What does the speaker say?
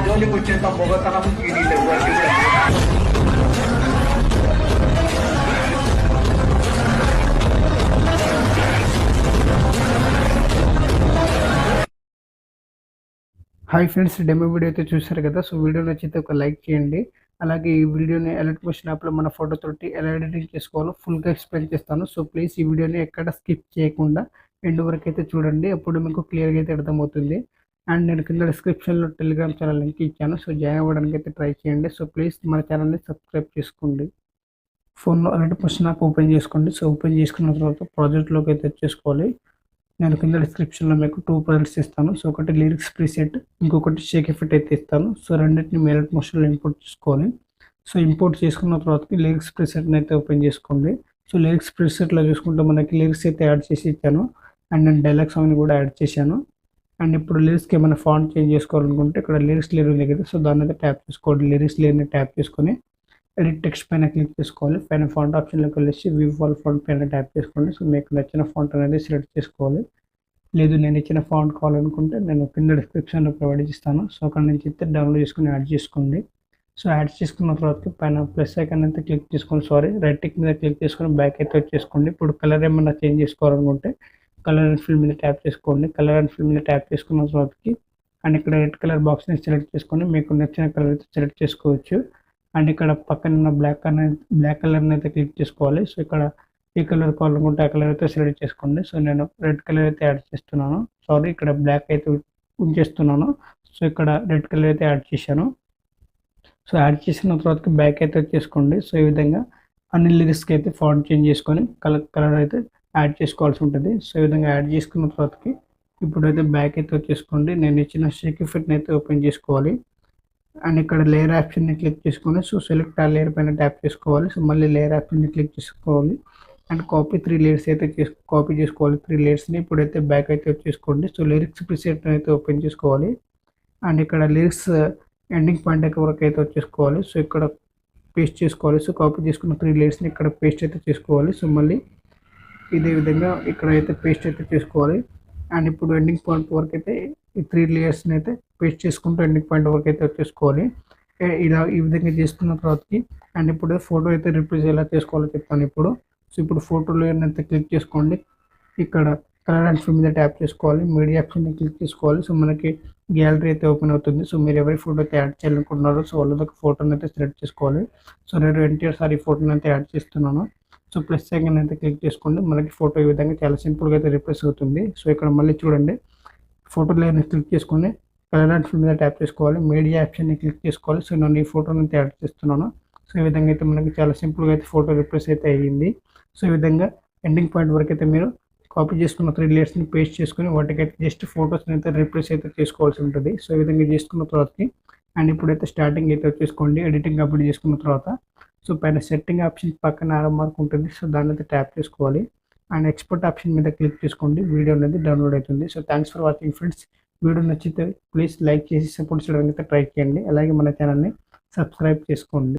జోలికి వచ్చేంత మొగతనం వీడికి ఎవరికి కూడా హాయ్ ఫ్రెండ్స్, డెమో వీడియో అయితే చూశారు కదా. సో వీడియో నచ్చితే ఒక లైక్ చేయండి. అలాగే ఈ వీడియోని ఎలర్ట్ మోషన్ యాప్లో మన ఫోటో తోటి ఎలా ఎడిటింగ్ చేసుకోవాలో ఫుల్గా ఎక్స్ప్లెయిన్ చేస్తాను. సో ప్లీజ్ ఈ వీడియోని ఎక్కడ స్కిప్ చేయకుండా ఎండ్ వరకు అయితే చూడండి, అప్పుడు మీకు క్లియర్గా అయితే అర్థమవుతుంది. అండ్ నేను కింద డిస్క్రిప్షన్లో టెలిగ్రామ్ ఛానల్ లింక్ ఇచ్చాను. సో జాయిన్ అవ్వడానికి అయితే ట్రై చేయండి. సో ప్లీజ్ మన ఛానల్ని సబ్స్క్రైబ్ చేసుకోండి. ఫోన్లో ఎలర్ట్ మోషన్ యాప్ ఓపెన్ చేసుకోండి. సో ఓపెన్ చేసుకున్న తర్వాత ప్రాజెక్ట్లోకి అయితే తెచ్చేసుకోవాలి. నేను కింద డిస్క్రిప్షన్లో మీకు 2 ప్రాజెక్ట్స్ ఇస్తాను. సో ఒకటి లిరిక్స్ ప్రీసెట్, ఇంకొకటి షేక్ ఎఫెక్ట్ అయితే ఇస్తాను. సో రెండింటిని ఎలర్ట్ మోషన్లో ఇంపోర్ట్ చేసుకోవాలి. సో ఇంపోర్ట్ చేసుకున్న తర్వాత లిరిక్స్ ప్రీసెట్ని అయితే ఓపెన్ చేసుకోండి. సో లిరిక్స్ ప్రీసెట్లో చూసుకుంటే మనకి లిరిక్స్ అయితే యాడ్ చేసి ఇచ్చాను. అండ్ నేను డైలాగ్స్ అవన్నీ కూడా యాడ్ చేశాను. అండ్ ఇప్పుడు లిరిక్స్కి ఏమైనా ఫాంట్ చేంజ్ చేసుకోవాలనుకుంటే ఇక్కడ లిరిక్స్ లేయర్ ఉంది కదా, సో దాన్ని అయితే ట్యాప్ చేసుకోండి. లిరిక్స్ లేయర్ని ట్యాప్ చేసుకొని ఎడిట్ టెక్స్ట్ పైన క్లిక్ చేసుకోవాలి. పైన ఫాంట్ ఆప్షన్లోకి వెళ్ళేసి వ్యూ వాల్ ఫాంట్ పైన ట్యాప్ చేసుకోండి. సో మీకు నచ్చిన ఫాంట్ అనేది సెలెక్ట్ చేసుకోవాలి. లేదు నేను ఇచ్చిన ఫాంట్ కావాలనుకుంటే నేను కింద డిస్క్రిప్షన్లో ప్రొవైడ్ చేస్తాను. సో అక్కడ నుంచి అయితే డౌన్లోడ్ చేసుకుని యాడ్ చేసుకోండి. సో యాడ్ చేసుకున్న తర్వాత పైన ప్లస్ ఐకాన్ అయితే క్లిక్ చేసుకోండి. రైట్ టిక్ మీద క్లిక్ చేసుకొని బ్యాక్ అయితే వచ్చేసుకోండి. ఇప్పుడు కలర్ ఏమైనా చేంజ్ చేసుకోవాలనుకుంటే కలర్ అండ్ ఫిల్ మీద ట్యాప్ చేసుకోండి. కలర్ అండ్ ఫిల్ మీద ట్యాప్ చేసుకున్న తర్వాతకి అండ్ ఇక్కడ రెడ్ కలర్ బాక్స్ని సెలెక్ట్ చేసుకొని మీకు నచ్చిన కలర్ అయితే సెలెక్ట్ చేసుకోవచ్చు. అండ్ ఇక్కడ పక్కన ఉన్న బ్లాక్ కలర్ని అయితే క్లిక్ చేసుకోవాలి. సో ఇక్కడ ఏ కలర్ కావాలనుకుంటే ఆ కలర్ అయితే సెలెక్ట్ చేసుకోండి. సో నేను రెడ్ కలర్ అయితే యాడ్ చేస్తున్నాను. ఇక్కడ బ్లాక్ అయితే ఉంచేస్తున్నాను. సో ఇక్కడ రెడ్ కలర్ అయితే యాడ్ చేశాను. సో యాడ్ చేసిన తర్వాత బ్యాక్ అయితే వచ్చేసుకోండి. సో ఈ విధంగా అన్ని లిరిక్స్కి అయితే ఫాంట్ చేంజ్ చేసుకొని కలర్ అయితే యాడ్ చేసుకోవాల్సి ఉంటుంది. సో ఈ విధంగా యాడ్ చేసుకున్న తర్వాతకి ఇప్పుడైతే బ్యాక్ అయితే వచ్చేసుకోండి. నేను ఇచ్చిన షేక్ ఎఫెక్ట్ని అయితే ఓపెన్ చేసుకోవాలి. అండ్ ఇక్కడ లేయర్ ఆప్షన్ని క్లిక్ చేసుకొని సో సెలెక్ట్ ఆ లేయర్ పైన ట్యాప్ చేసుకోవాలి. సో మళ్ళీ లేయర్ ఆప్షన్ని క్లిక్ చేసుకోవాలి. అండ్ కాపీ 3 లేయర్స్ అయితే కాపీ చేసుకోవాలి. 3 లేయర్స్ని ఇప్పుడైతే బ్యాక్ అయితే వచ్చేసుకోండి. సో లిరిక్స్ ప్రీసెట్ అయితే ఓపెన్ చేసుకోవాలి. అండ్ ఇక్కడ లిరిక్స్ ఎండింగ్ పాయింట్ వరకు అయితే వచ్చేసుకోవాలి. సో ఇక్కడ పేస్ట్ చేసుకోవాలి. సో కాపీ చేసుకున్న 3 లేయర్స్ని ఇక్కడ పేస్ట్ అయితే చేసుకోవాలి. సో మళ్ళీ ఇదే విధంగా ఇక్కడ అయితే పేస్ట్ అయితే చేసుకోవాలి. అండ్ ఇప్పుడు ఎండింగ్ పాయింట్ వరకు అయితే ఈ 3 లేయర్స్ని అయితే పేస్ట్ చేసుకుంటూ ఎండింగ్ పాయింట్ వరకు అయితే వచ్చేసుకోవాలి. ఇలా ఈ విధంగా చేసుకున్న తర్వాతకి అండ్ ఇప్పుడు ఫోటో అయితే రిప్లేస్ ఎలా చేసుకోవాలో చెప్తాను ఇప్పుడు. సో ఇప్పుడు ఫోటోలో అయితే క్లిక్ చేసుకోండి. ఇక్కడ కలర్ అండ్ ఫిల్ మీద ట్యాప్ చేసుకోవాలి. మీడియా ఆప్షన్ని క్లిక్ చేసుకోవాలి. సో మనకి గ్యాలరీ అయితే ఓపెన్ అవుతుంది. సో మీరు ఎవరి ఫోటో అయితే యాడ్ చేయాలనుకుంటున్నారో సో వాళ్ళకి ఫోటోని అయితే సెలెక్ట్ చేసుకోవాలి. సో నేను ఎన్టీఆర్ సార్ ఈ ఫోటోని అయితే యాడ్ చేస్తున్నాను. సో ప్లస్ ఐకాన్ అయితే క్లిక్ చేసుకోండి. మనకి ఫోటో ఈ విధంగా చాలా సింపుల్గా అయితే రిప్లేస్ అవుతుంది. సో ఇక్కడ మళ్ళీ చూడండి, ఫోటో లేయర్ని క్లిక్ చేసుకొని కలర్ అండ్ ఫిల్ మీద ట్యాప్ చేసుకోవాలి. మీడియా ఆప్షన్ని క్లిక్ చేసుకోవాలి. సో నేను ఈ ఫోటోని అయితే యాడ్ చేస్తున్నాను. సో ఈ విధంగా అయితే మనకి చాలా సింపుల్గా అయితే ఫోటో రిప్లేస్ అయితే అయ్యింది. సో ఈ విధంగా ఎండింగ్ పాయింట్ వరకు అయితే మీరు కాపీ చేసుకున్న 3 లేయర్స్ని పేస్ట్ చేసుకుని వాటికైతే జస్ట్ ఫోటోస్ని అయితే రిప్లేస్ అయితే చేసుకోవాల్సి ఉంటుంది. సో ఈ విధంగా చేసుకున్న తర్వాతకి అండ్ ఇప్పుడైతే స్టార్టింగ్ అయితే వచ్చేసుకోండి. ఎడిటింగ్ కంప్లీట్ చేసుకున్న తర్వాత సో పైన సెట్టింగ్ ఆప్షన్ పక్కన ఆరో మార్క్ ఉంటుంది. సో దాన్ని అయితే ట్యాప్ చేసుకోవాలి. అండ్ ఎక్స్పోర్ట్ ఆప్షన్ మీద క్లిక్ చేసుకోండి. వీడియో అనేది డౌన్లోడ్ అవుతుంది. So thanks for watching friends. Video నచ్చితే ప్లీజ్ లైక్ చేసి సపోర్ట్ చేయడానికి అయితే ట్రై చేయండి. అలాగే మన ఛానల్ని సబ్స్క్రైబ్ చేసుకోండి.